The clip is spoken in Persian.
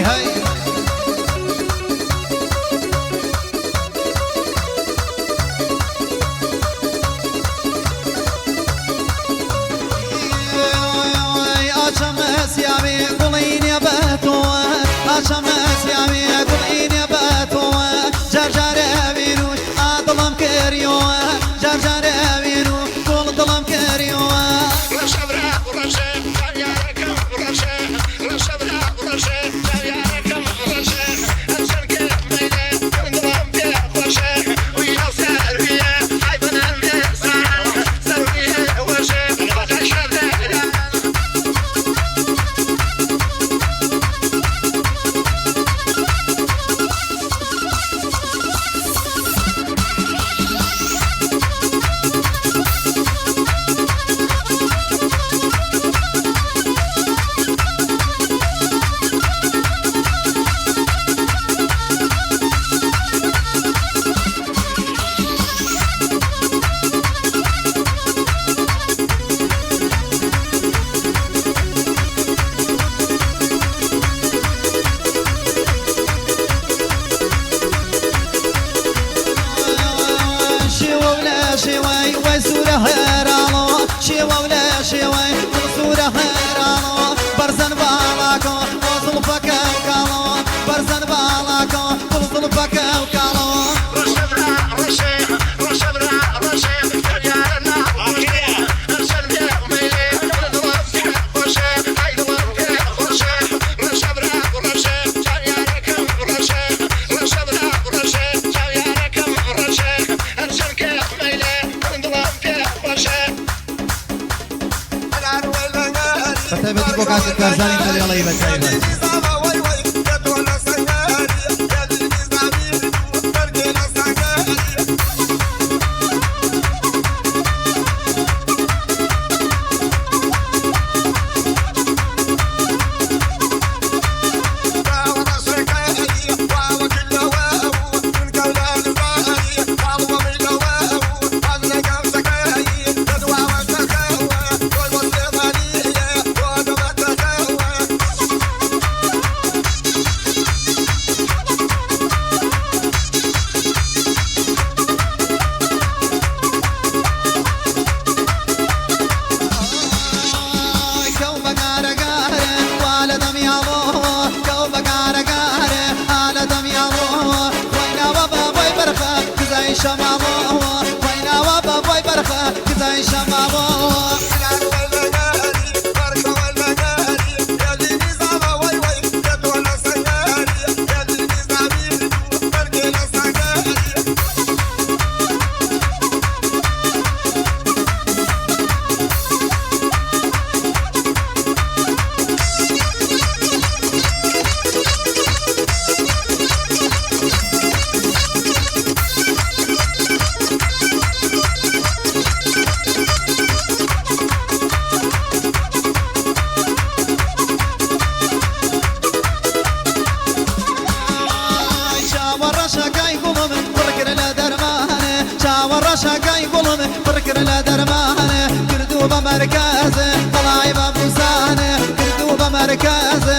هاي هاي أشمس يا بي قلين يا باتو أشمس يا بي قلين يا باتو جرجر بينو أظلم كريو جرجر بينو كل ظلم كريو شوي وسورة هيرانو شوي ولا شوي وسورة هيرانو برزن بالاكو وصل فكاو كالو برزن بالاكو وصل فكاو كالو فتبتي بوكاس الكرزاني خلي الله يبارك. شمامو وينا وابا باي برخه كذا شمامو شاقاي قلم بركر لا درمانه كردوبه مركزه طلعي بابوسانه كردوبه مركزه